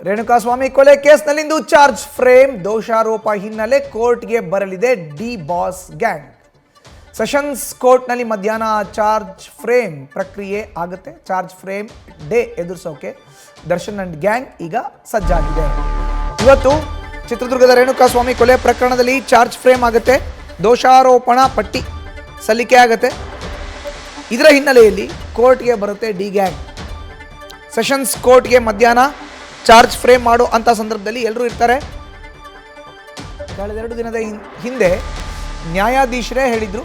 ರೇಣುಕಾಸ್ವಾಮಿ ಕೊಲೆ ಕೇಸ್ನಲ್ಲಿಂದು charge frame. ದೋಷಾರೋಪ ಹಿನ್ನೆಲೆ ಕೋರ್ಟ್ಗೆ ಬರಲಿದೆ ಡಿ ಬಾಸ್ ಗ್ಯಾಂಗ್. ಸೆಷನ್ಸ್ ಕೋರ್ಟ್ನಲ್ಲಿ ಮಧ್ಯಾಹ್ನ ಚಾರ್ಜ್ ಫ್ರೇಮ್ ಪ್ರಕ್ರಿಯೆ ಆಗುತ್ತೆ. ಚಾರ್ಜ್ ಫ್ರೇಮ್ ಡೇ ಎದುರಿಸೋಕೆ ದರ್ಶನ್ ಅಂಡ್ ಗ್ಯಾಂಗ್ ಈಗ ಸಜ್ಜಾಗಿದೆ. ಇವತ್ತು ಚಿತ್ರದುರ್ಗದ ರೇಣುಕಾಸ್ವಾಮಿ ಕೊಲೆ ಪ್ರಕರಣದಲ್ಲಿ ಚಾರ್ಜ್ ಫ್ರೇಮ್ ಆಗುತ್ತೆ. ದೋಷಾರೋಪಣಾ ಪಟ್ಟಿ ಸಲ್ಲಿಕೆ ಆಗುತ್ತೆ. ಇದರ ಹಿನ್ನೆಲೆಯಲ್ಲಿ ಕೋರ್ಟ್ಗೆ ಬರುತ್ತೆ ಡಿ ಗ್ಯಾಂಗ್. ಸೆಷನ್ಸ್ ಕೋರ್ಟ್ಗೆ ಮಧ್ಯಾಹ್ನ ಚಾರ್ಜ್ ಫ್ರೇಮ್ ಮಾಡೋ ಅಂಥ ಸಂದರ್ಭದಲ್ಲಿ ಎಲ್ಲರೂ ಇರ್ತಾರೆ. ಕಳೆದೆರಡು ದಿನದ ಹಿಂದೆ ನ್ಯಾಯಾಧೀಶರೇ ಹೇಳಿದರು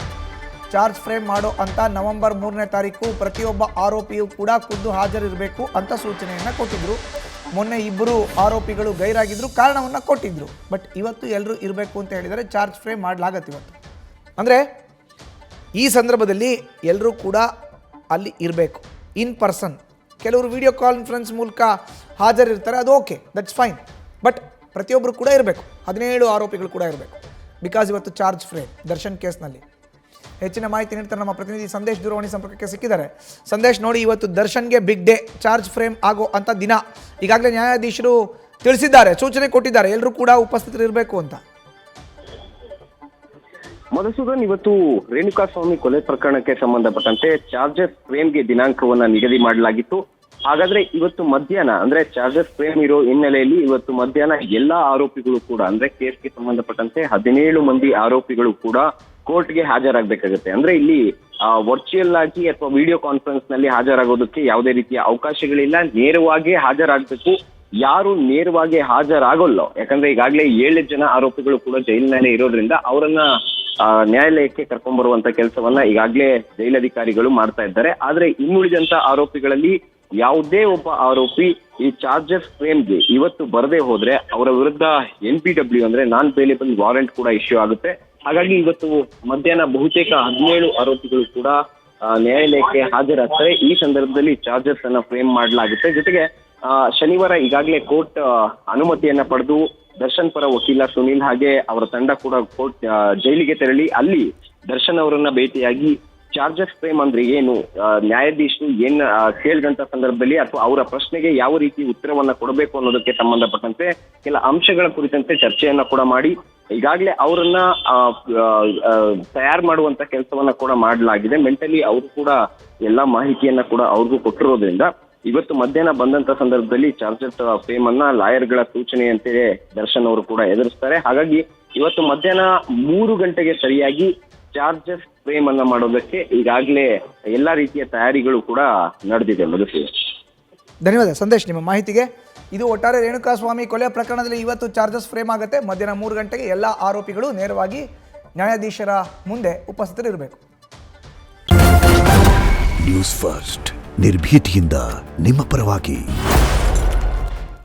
ಚಾರ್ಜ್ ಫ್ರೇಮ್ ಮಾಡೋ ಅಂತ ನವೆಂಬರ್ 3ನೇ ತಾರೀಕು ಪ್ರತಿಯೊಬ್ಬ ಆರೋಪಿಯೂ ಕೂಡ ಖುದ್ದು ಹಾಜರಿರಬೇಕು ಅಂತ ಸೂಚನೆಯನ್ನು ಕೊಟ್ಟಿದ್ದರು. ಮೊನ್ನೆ ಇಬ್ಬರು ಆರೋಪಿಗಳು ಗೈರಾಗಿದ್ದರು, ಕಾರಣವನ್ನು ಕೊಟ್ಟಿದ್ದರು. ಬಟ್ ಇವತ್ತು ಎಲ್ಲರೂ ಇರಬೇಕು ಅಂತ ಹೇಳಿದರೆ ಚಾರ್ಜ್ ಫ್ರೇಮ್ ಮಾಡಲಾಗತ್ತೆ ಇವತ್ತು. ಅಂದರೆ ಈ ಸಂದರ್ಭದಲ್ಲಿ ಎಲ್ಲರೂ ಕೂಡ ಅಲ್ಲಿ ಇರಬೇಕು, ಇನ್ ಪರ್ಸನ್. ಕೆಲವರು ವಿಡಿಯೋ ಕಾನ್ಫರೆನ್ಸ್ ಮೂಲಕ ಹಾಜರಿರ್ತಾರೆ, ಅದು ಓಕೆ, ದಟ್ಸ್ ಫೈನ್. ಬಟ್ ಪ್ರತಿಯೊಬ್ಬರು ಕೂಡ ಇರಬೇಕು, 17 ಆರೋಪಿಗಳು ಕೂಡ ಇರಬೇಕು. ಬಿಕಾಸ್ ಇವತ್ತು ಚಾರ್ಜ್ ಫ್ರೇಮ್ ದರ್ಶನ್ ಕೇಸ್ನಲ್ಲಿ. ಹೆಚ್ಚಿನ ಮಾಹಿತಿ ನೀಡ್ತಾರೆ ನಮ್ಮ ಪ್ರತಿನಿಧಿ ಸಂದೇಶ್. ದೂರವಾಣಿ ಸಂಪರ್ಕಕ್ಕೆ ಸಿಕ್ಕಿದ್ದಾರೆ. ಸಂದೇಶ್, ನೋಡಿ, ಇವತ್ತು ದರ್ಶನ್ಗೆ ಬಿಗ್ ಡೇ, ಚಾರ್ಜ್ ಫ್ರೇಮ್ ಆಗೋ ಅಂಥ ದಿನ. ಈಗಾಗಲೇ ನ್ಯಾಯಾಧೀಶರು ತಿಳಿಸಿದ್ದಾರೆ, ಸೂಚನೆ ಕೊಟ್ಟಿದ್ದಾರೆ, ಎಲ್ಲರೂ ಕೂಡ ಉಪಸ್ಥಿತರಿರಬೇಕು ಅಂತ. ಮಧುಸೂದನ್, ಇವತ್ತು ರೇಣುಕಾಸ್ವಾಮಿ ಕೊಲೆ ಪ್ರಕರಣಕ್ಕೆ ಸಂಬಂಧಪಟ್ಟಂತೆ ಚಾರ್ಜಸ್ ಫ್ರೇಮ್ಗೆ ದಿನಾಂಕವನ್ನ ನಿಗದಿ ಮಾಡಲಾಗಿತ್ತು. ಹಾಗಾದ್ರೆ ಇವತ್ತು ಮಧ್ಯಾಹ್ನ, ಅಂದ್ರೆ ಚಾರ್ಜಸ್ ಫ್ರೇಮ್ ಇರೋ ಹಿನ್ನೆಲೆಯಲ್ಲಿ ಇವತ್ತು ಮಧ್ಯಾಹ್ನ ಎಲ್ಲಾ ಆರೋಪಿಗಳು ಕೂಡ, ಅಂದ್ರೆ ಕೇಸ್ಗೆ ಸಂಬಂಧಪಟ್ಟಂತೆ 17 ಮಂದಿ ಆರೋಪಿಗಳು ಕೂಡ ಕೋರ್ಟ್ಗೆ ಹಾಜರಾಗಬೇಕಾಗುತ್ತೆ. ಅಂದ್ರೆ ಇಲ್ಲಿ ವರ್ಚುವಲ್ ಆಗಿ ಅಥವಾ ವಿಡಿಯೋ ಕಾನ್ಫರೆನ್ಸ್ ನಲ್ಲಿ ಹಾಜರಾಗೋದಕ್ಕೆ ಯಾವುದೇ ರೀತಿಯ ಅವಕಾಶಗಳಿಲ್ಲ. ನೇರವಾಗಿ ಹಾಜರಾಗಬೇಕು. ಯಾರು ನೇರವಾಗಿ ಹಾಜರಾಗೋಲ್ಲೋ, ಯಾಕಂದ್ರೆ ಈಗಾಗಲೇ 7 ಜನ ಆರೋಪಿಗಳು ಕೂಡ ಜೈಲಿನಲ್ಲೇ ಇರೋದ್ರಿಂದ ಅವರನ್ನ ನ್ಯಾಯಾಲಯಕ್ಕೆ ಕರ್ಕೊಂಡ್ ಬರುವಂತ ಕೆಲಸವನ್ನ ಈಗಾಗಲೇ ಜೈಲಧಿಕಾರಿಗಳು ಮಾಡ್ತಾ ಇದ್ದಾರೆ. ಆದ್ರೆ ಇನ್ನುಳಿದಂತ ಆರೋಪಿಗಳಲ್ಲಿ ಯಾವುದೇ ಒಬ್ಬ ಆರೋಪಿ ಈ ಚಾರ್ಜಸ್ ಫ್ರೇಮ್ಗೆ ಇವತ್ತು ಬರದೇ ಹೋದ್ರೆ ಅವರ ವಿರುದ್ಧ NPW ಅಂದ್ರೆ ನಾನ್ ಬೇಲೇಬಲ್ ವಾರೆಂಟ್ ಕೂಡ ಇಶ್ಯೂ ಆಗುತ್ತೆ. ಹಾಗಾಗಿ ಇವತ್ತು ಮಧ್ಯಾಹ್ನ ಬಹುತೇಕ 17 ಆರೋಪಿಗಳು ಕೂಡ ನ್ಯಾಯಾಲಯಕ್ಕೆ ಹಾಜರಾಗ್ತಾರೆ. ಈ ಸಂದರ್ಭದಲ್ಲಿ ಚಾರ್ಜಸ್ ಅನ್ನ ಫ್ರೇಮ್ ಮಾಡಲಾಗುತ್ತೆ. ಜೊತೆಗೆ ಶನಿವಾರ ಈಗಾಗಲೇ ಕೋರ್ಟ್ ಅನುಮತಿಯನ್ನ ಪಡೆದು ದರ್ಶನ್ ಪರ ವಕೀಲ ಸುನೀಲ್ ಹಾಗೆ ಅವರ ತಂಡ ಕೂಡ ಕೋರ್ಟ್ ಜೈಲಿಗೆ ತೆರಳಿ ಅಲ್ಲಿ ದರ್ಶನ್ ಅವರನ್ನ ಭೇಟಿಯಾಗಿ ಚಾರ್ಜಸ್ ಫ್ರೇಮ್ ಅಂದ್ರೆ ಏನು, ನ್ಯಾಯಾಧೀಶರು ಏನ್ ಕೇಳಿದಂತ ಸಂದರ್ಭದಲ್ಲಿ ಅಥವಾ ಅವರ ಪ್ರಶ್ನೆಗೆ ಯಾವ ರೀತಿ ಉತ್ತರವನ್ನ ಕೊಡಬೇಕು ಅನ್ನೋದಕ್ಕೆ ಸಂಬಂಧಪಟ್ಟಂತೆ ಕೆಲ ಅಂಶಗಳ ಕುರಿತಂತೆ ಚರ್ಚೆಯನ್ನ ಕೂಡ ಮಾಡಿ ಈಗಾಗಲೇ ಅವರನ್ನ ತಯಾರು ಮಾಡುವಂತ ಕೆಲಸವನ್ನ ಕೂಡ ಮಾಡಲಾಗಿದೆ. ಮೆಂಟಲಿ ಅವರು ಕೂಡ ಎಲ್ಲಾ ಮಾಹಿತಿಯನ್ನ ಕೂಡ ಅವ್ರಿಗೂ ಕೊಟ್ಟಿರೋದ್ರಿಂದ ಇವತ್ತು ಮಧ್ಯಾಹ್ನ ಬಂದಂತ ಸಂದರ್ಭದಲ್ಲಿ ಚಾರ್ಜಸ್ ಫ್ರೇಮ್ ಅನ್ನ ಲಾಯರ್ಗಳ ಸೂಚನೆಯಂತೆ ದರ್ಶನ್ ಅವರು ಕೂಡ ಎದುರಿಸ್ತಾರೆ. ಹಾಗಾಗಿ ಇವತ್ತು ಮಧ್ಯಾಹ್ನ 3 ಗಂಟೆಗೆ ಸರಿಯಾಗಿ ಚಾರ್ಜಸ್ ಫ್ರೇಮ್ ಅನ್ನ ಮಾಡೋದಕ್ಕೆ ಈಗಾಗಲೇ ಎಲ್ಲಾ ರೀತಿಯ ತಯಾರಿಗಳು ಕೂಡ ನಡೆದಿದೆ. ಮಧುಸೂದನ್, ಧನ್ಯವಾದ ಸಂದೇಶ್ ನಿಮ್ಮ ಮಾಹಿತಿಗೆ. ಇದು ಒಟ್ಟಾರೆ ರೇಣುಕಾಸ್ವಾಮಿ ಕೊಲೆ ಪ್ರಕರಣದಲ್ಲಿ ಇವತ್ತು ಚಾರ್ಜಸ್ ಫ್ರೇಮ್ ಆಗುತ್ತೆ. ಮಧ್ಯಾಹ್ನ 3 ಗಂಟೆಗೆ ಎಲ್ಲ ಆರೋಪಿಗಳು ನೇರವಾಗಿ ನ್ಯಾಯಾಧೀಶರ ಮುಂದೆ ಉಪಸ್ಥಿತರಿರಬೇಕು. ನ್ಯೂಸ್ ಫಸ್ಟ್, ನಿರ್ಭೀತಿಯಿಂದ ನಿಮ್ಮ ಪರವಾಗಿ.